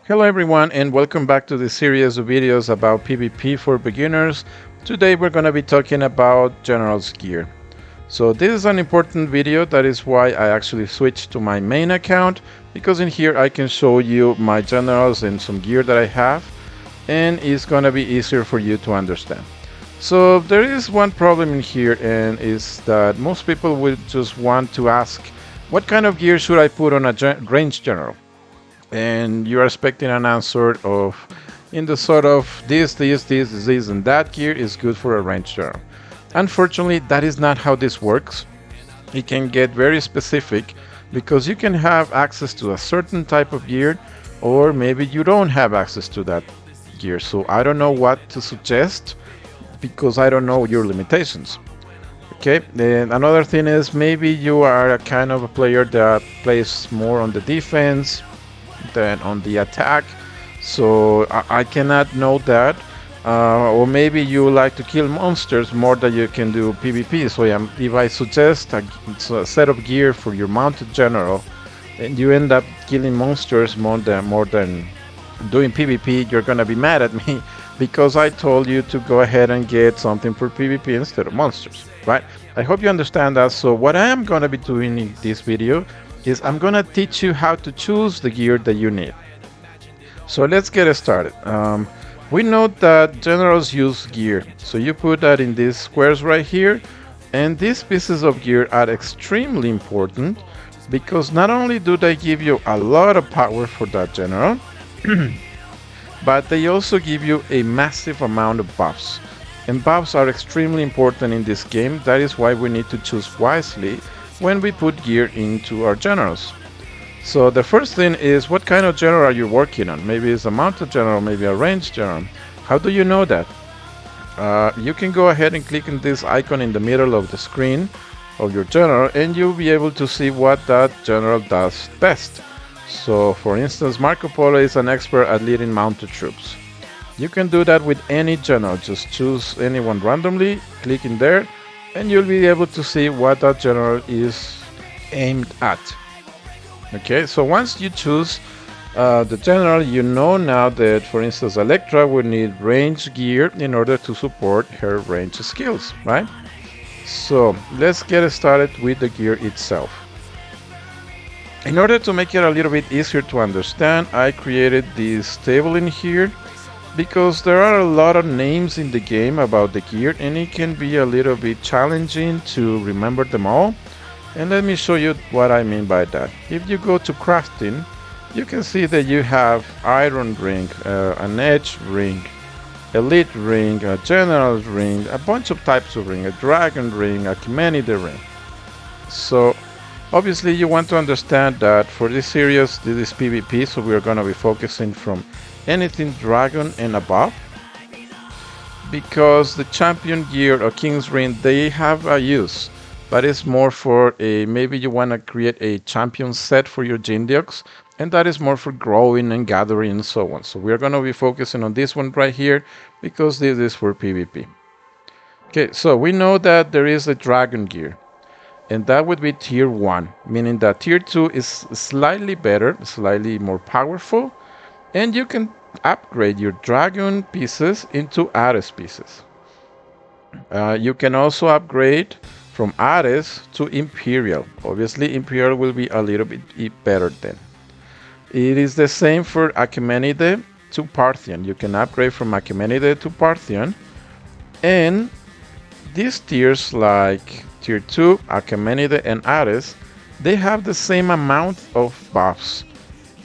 Hello everyone and welcome back to this series of videos about PvP for beginners. Today we're going to be talking about General's gear. So this is an important video, that is why I actually switched to my main account, because in here I can show you my generals and some gear that I have, and it's going to be easier for you to understand. So there is one problem in here, and is that most people will just want to ask, what kind of gear should I put on a range general? And you're expecting an answer of in the sort of this, and that gear is good for a range general. Unfortunately, that is not how this works. It can get very specific because you can have access to a certain type of gear, or maybe you don't have access to that gear. So I don't know what to suggest because I don't know your limitations. Okay, then another thing is maybe you are a kind of a player that plays more on the defense than on the attack, so I cannot know that. Or maybe you like to kill monsters more than you can do PvP. So if I suggest a set of gear for your mounted general, and you end up killing monsters more than doing PvP, you're gonna be mad at me because I told you to go ahead and get something for PvP instead of monsters, right? I hope you understand that. So what I am gonna be doing in this video is I'm gonna teach you how to choose the gear that you need. So let's get started. We know that generals use gear, so you put that in these squares right here, and these pieces of gear are extremely important because not only do they give you a lot of power for that general, but they also give you a massive amount of buffs. And buffs are extremely important in this game. That is why we need to choose wisely when we put gear into our generals. So the first thing is, what kind of general are you working on? Maybe it's a mounted general, maybe a ranged general. How do you know that? You can go ahead and click on this icon in the middle of the screen of your general, and you'll be able to see what that general does best. So for instance, Marco Polo is an expert at leading mounted troops. You can do that with any general. Just choose anyone randomly, click in there, and you'll be able to see what that general is aimed at. Okay, so once you choose the general, you know now that, for instance, Electra will need range gear in order to support her range skills, right? So let's get started with the gear itself. In order to make it a little bit easier to understand, I created this table in here because there are a lot of names in the game about the gear, and it can be a little bit challenging to remember them all. And let me show you what I mean by that. If you go to crafting, you can see that you have iron ring, an edge ring, elite ring, a general ring, a bunch of types of ring, a dragon ring, a Archimedes ring. So obviously you want to understand that for this series, this is PvP, so we are going to be focusing from anything dragon and above, because the champion gear or king's ring, they have a use, but it's more for maybe you want to create a champion set for your Jindeoks, and that is more for growing and gathering and so on. So we're going to be focusing on this one right here because this is for PvP. Okay, so we know that there is a dragon gear, and that would be tier 1, meaning that tier 2 is slightly better, slightly more powerful, and you can upgrade your dragon pieces into Ares pieces. You can also upgrade from Ares to Imperial. Obviously, Imperial will be a little bit better then. It is the same for Archimedes to Parthian. You can upgrade from Archimedes to Parthian. And these tiers like tier 2, Archimedes, and Ares, they have the same amount of buffs.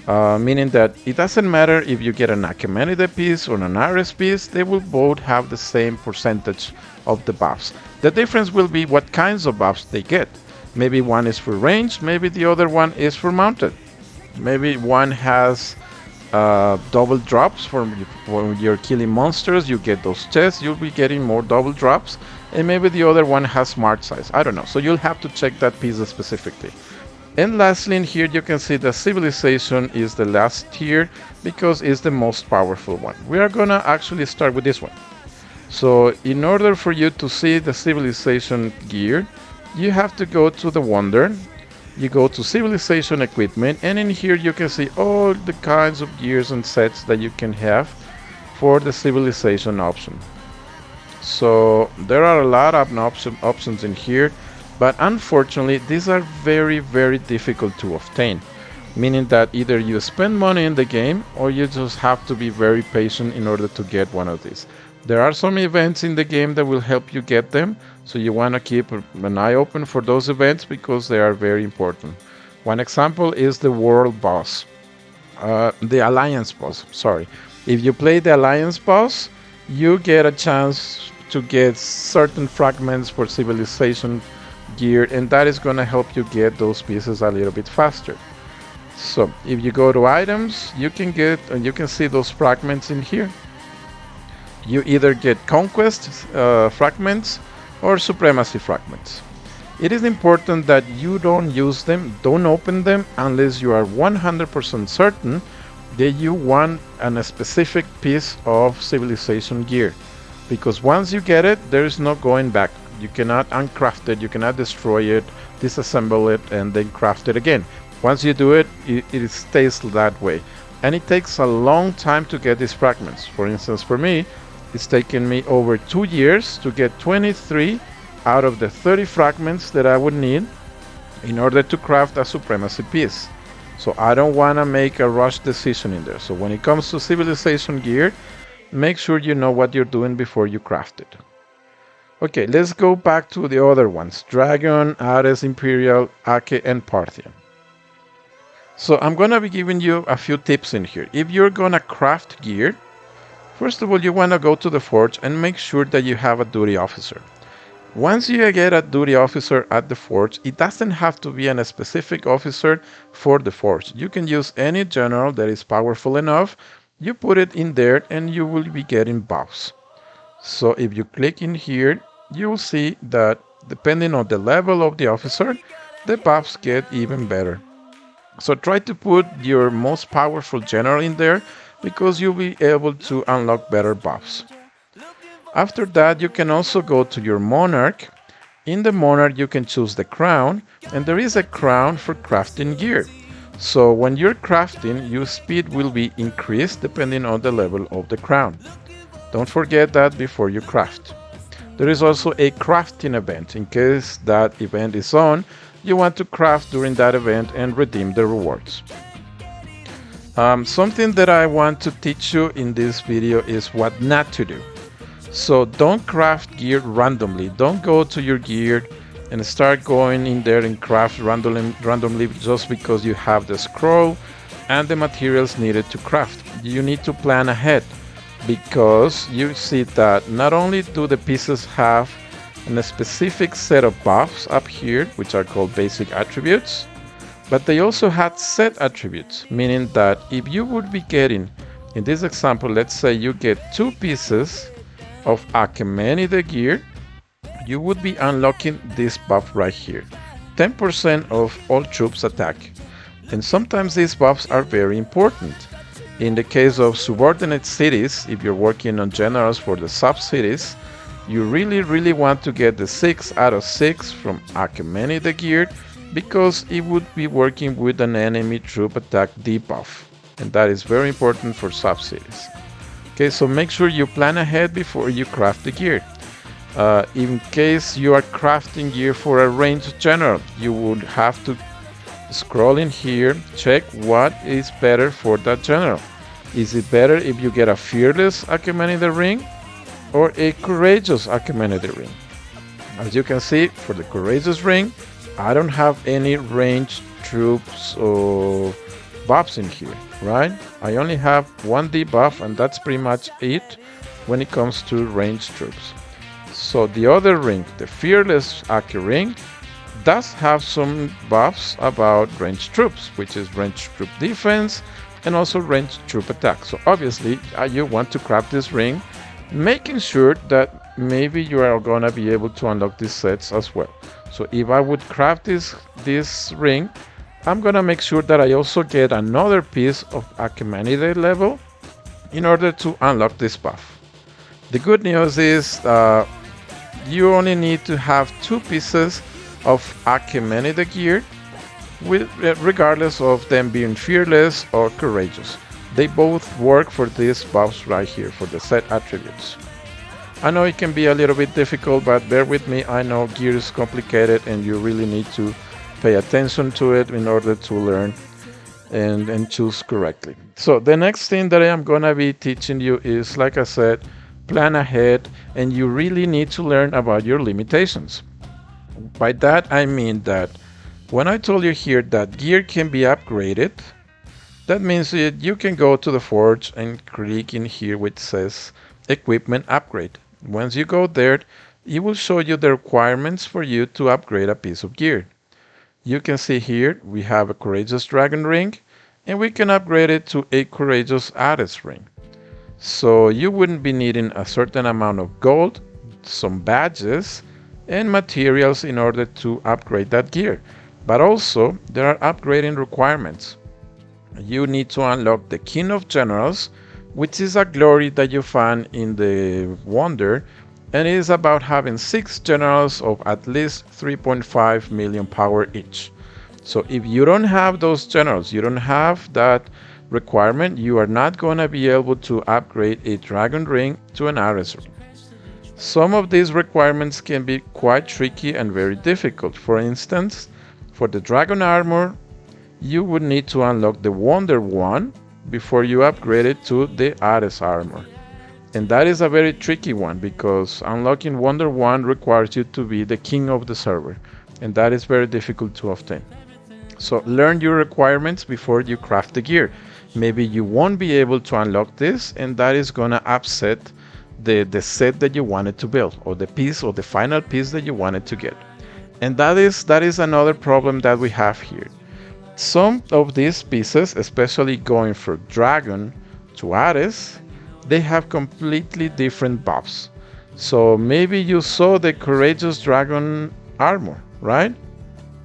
Meaning that it doesn't matter if you get an Archimedes piece or an Ares piece, they will both have the same percentage of the buffs. The difference will be what kinds of buffs they get. Maybe one is for range, maybe the other one is for mounted. Maybe one has double drops when you're killing monsters, you get those chests, you'll be getting more double drops, and maybe the other one has smart size. I don't know, so you'll have to check that piece specifically. And lastly, in here you can see the civilization is the last tier because it's the most powerful one. We are gonna actually start with this one. So in order for you to see the civilization gear, you have to go to the wonder, you go to civilization equipment, and in here you can see all the kinds of gears and sets that you can have for the civilization option. So there are a lot of options in here, but unfortunately these are very difficult to obtain, meaning that either you spend money in the game or you just have to be very patient in order to get one of these. There are some events in the game that will help you get them, so you want to keep an eye open for those events because they are very important. One example is the world boss, the alliance boss, sorry. If you play the alliance boss, you get a chance to get certain fragments for civilization gear, and that is going to help you get those pieces a little bit faster. So if you go to items, you can get, and you can see those fragments in here. You either get conquest fragments or supremacy fragments. It is important that you don't use them, don't open them unless you are 100% certain that you want a specific piece of civilization gear. Because once you get it, there is no going back. You cannot uncraft it, you cannot destroy it, disassemble it, and then craft it again. Once you do it, it stays that way. And it takes a long time to get these fragments. For instance, for me, it's taken me over 2 years to get 23 out of the 30 fragments that I would need in order to craft a supremacy piece. So I don't want to make a rush decision in there. So when it comes to civilization gear, make sure you know what you're doing before you craft it. Okay, let's go back to the other ones. Dragon, Ares, Imperial, Ake, and Parthian. So I'm going to be giving you a few tips in here. If you're going to craft gear, first of all, you want to go to the forge and make sure that you have a duty officer. Once you get a duty officer at the forge, it doesn't have to be a specific officer for the forge. You can use any general that is powerful enough. You put it in there and you will be getting buffs. So if you click in here, you will see that depending on the level of the officer, the buffs get even better. So try to put your most powerful general in there because you'll be able to unlock better buffs. After that, you can also go to your monarch. In the monarch, you can choose the crown, and there is a crown for crafting gear. So when you're crafting, your speed will be increased depending on the level of the crown. Don't forget that before you craft. There is also a crafting event. In case that event is on, you want to craft during that event and redeem the rewards. Something that I want to teach you in this video is what not to do. So don't craft gear randomly. Don't go to your gear and start going in there and craft randomly just because you have the scroll and the materials needed to craft. You need to plan ahead because you see that not only do the pieces have a specific set of buffs up here, which are called basic attributes, but they also had set attributes, meaning that if you would be getting, in this example, let's say you get 2 pieces of Achaemenid gear, you would be unlocking this buff right here, 10% of all troops attack. And sometimes these buffs are very important. In the case of subordinate cities, if you're working on generals for the sub-cities, you really want to get the 6 out of 6 from Achaemenid gear because it would be working with an enemy troop attack debuff, and that is very important for sub-cities. Okay, so make sure you plan ahead before you craft the gear. In case you are crafting gear for a ranged general, you would have to scroll in here, check what is better for that general. Is it better if you get a fearless Achaemenid ring or a courageous Achaemenid ring? As you can see, for the courageous ring, I don't have any ranged troops or buffs in here, right? I only have 1 debuff, and that's pretty much it when it comes to ranged troops. So the other ring, the fearless Ache ring, does have some buffs about ranged troops, which is ranged troop defense and also ranged troop attack. So obviously you want to craft this ring, making sure that maybe you are gonna be able to unlock these sets as well. So if I would craft this ring, I'm gonna make sure that I also get another piece of Achaemenid level in order to unlock this buff. The good news is you only need to have 2 pieces of Achaemenid gear regardless of them being fearless or courageous. They both work for these buffs right here, for the set attributes. I know it can be a little bit difficult, but bear with me. I know gear is complicated and you really need to pay attention to it in order to learn and choose correctly. So the next thing that I am going to be teaching you is, like I said, plan ahead, and you really need to learn about your limitations. By that I mean that when I told you here that gear can be upgraded, that means that you can go to the forge and click in here which says equipment upgrade. Once you go there, it will show you the requirements for you to upgrade a piece of gear. You can see here we have a courageous dragon ring, and we can upgrade it to a courageous Ares ring. So you wouldn't be needing a certain amount of gold, some badges, and materials in order to upgrade that gear. But also there are upgrading requirements. You need to unlock the King of Generals, which is a glory that you find in the Wonder, and it is about having 6 generals of at least 3.5 million power each. So if you don't have those generals, you don't have that requirement, you are not going to be able to upgrade a dragon ring to an Ares ring. Some of these requirements can be quite tricky and very difficult. For instance, for the dragon armor, you would need to unlock the Wonder one before you upgrade it to the Ares armor. And that is a very tricky one because unlocking Wonder 1 requires you to be the king of the server, and that is very difficult to obtain. So learn your requirements before you craft the gear. Maybe you won't be able to unlock this, and that is gonna upset the set that you wanted to build, or the piece, or the final piece that you wanted to get. And that is another problem that we have here. Some of these pieces, especially going from Dragon to Ares, they have completely different buffs. So maybe you saw the Courageous Dragon armor, right?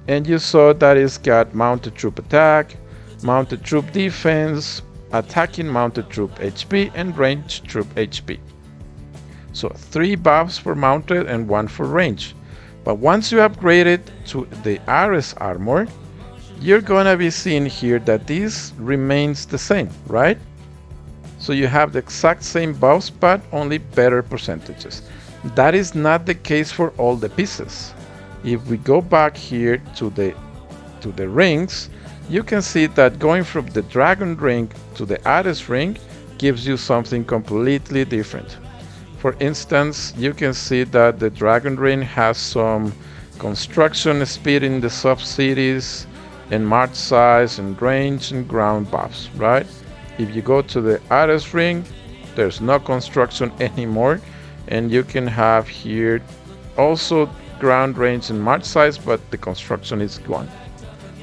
And you saw that it's got Mounted Troop attack, Mounted Troop defense, attacking Mounted Troop HP, and Ranged Troop HP. So 3 buffs for Mounted and 1 for range. But once you upgrade it to the Ares armor, you're gonna be seeing here that this remains the same, right? So you have the exact same buffs, but only better percentages. That is not the case for all the pieces. If we go back here to the rings, you can see that going from the dragon ring to the Ares ring gives you something completely different. For instance, you can see that the dragon ring has some construction speed in the sub-cities, and march size and range and ground buffs, right? If you go to the Ares ring, there's no construction anymore, and you can have here also ground range and march size, but the construction is gone.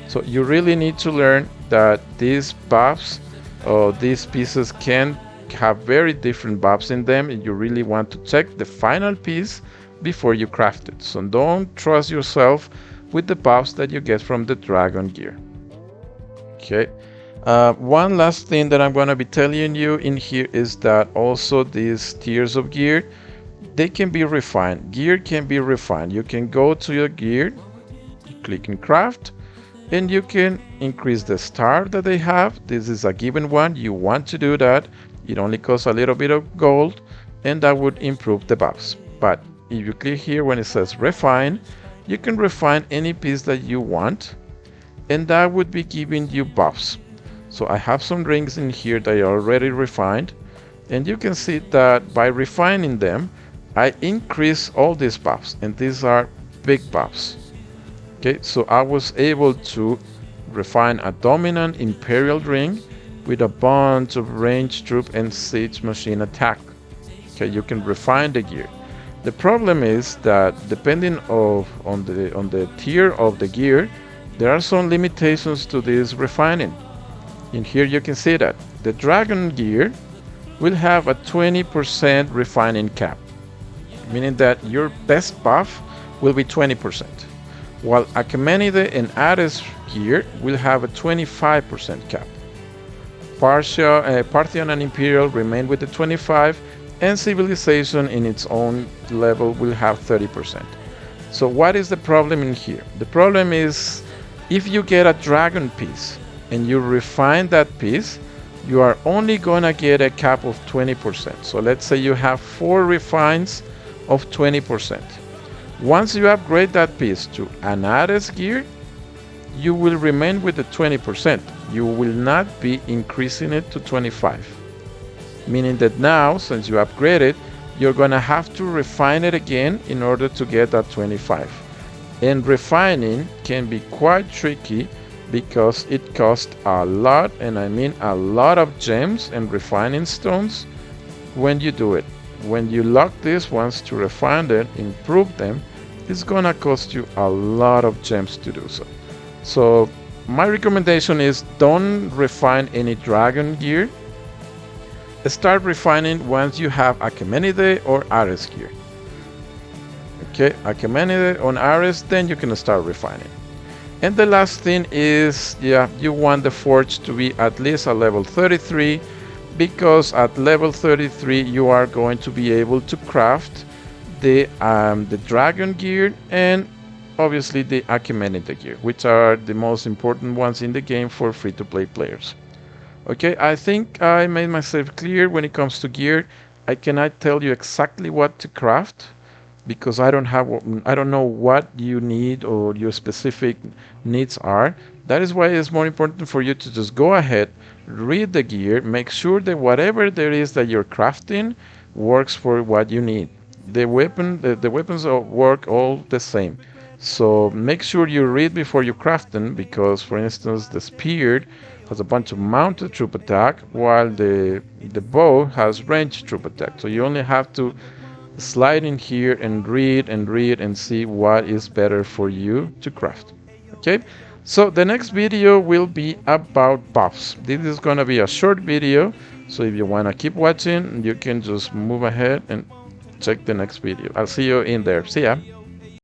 So you really need to learn that these buffs or these pieces can have very different buffs in them, and you really want to check the final piece before you craft it. So don't trust yourself with the buffs that you get from the dragon gear. Okay. One last thing that I'm going to be telling you in here is that also these tiers of gear, they can be refined. Gear can be refined. You can go to your gear, click in craft, and you can increase the star that they have. This is a given one. You want to do that. It only costs a little bit of gold, and that would improve the buffs. But if you click here when it says refine, you can refine any piece that you want, and that would be giving you buffs. So I have some rings in here that are already refined, and you can see that by refining them, I increase all these buffs, and these are big buffs. Okay, so I was able to refine a dominant imperial ring with a bunch of ranged troop and siege machine attack. Okay, you can refine the gear. The problem is that depending on the tier of the gear, there are some limitations to this refining. In here you can see that the dragon gear will have a 20% refining cap, meaning that your best buff will be 20%, while Achaemenid and Ares gear will have a 25% cap. Parthian and Imperial remain with the 25%, and Civilization in its own level will have 30%. So what is the problem in here? The problem is If you get a dragon piece and you refine that piece, you are only gonna get a cap of 20%. So let's say you have 4 refines of 20%. Once you upgrade that piece to an Ares gear, you will remain with the 20%. You will not be increasing it to 25. Meaning that now, since you upgrade it, you're gonna have to refine it again in order to get that 25. And refining can be quite tricky because it costs a lot, and I mean a lot of gems and refining stones when you do it. When you lock these ones to refine them, improve them, it's gonna cost you a lot of gems to do so. So my recommendation is don't refine any dragon gear. Start refining once you have Achaemenid or Ares gear. Okay, Achaemenid on Ares, then you can start refining. And the last thing is, you want the forge to be at least a level 33, because at level 33 you are going to be able to craft the dragon gear and obviously the Achaemenid gear, which are the most important ones in the game for free-to-play players. Okay, I think I made myself clear when it comes to gear. I cannot tell you exactly what to craft because I don't know what you need or your specific needs are. That is why it's more important for you to just go ahead, read the gear, make sure that whatever there is that you're crafting works for what you need. The weapons work all the same. So make sure you read before you craft them, because for instance the spear has a bunch of mounted troop attack while the bow has ranged troop attack. So you only have to slide in here and read and see what is better for you to craft. Okay, so the next video will be about buffs. This is going to be a short video, so if you want to keep watching, you can just move ahead and check the next video. I'll see you in there. See ya.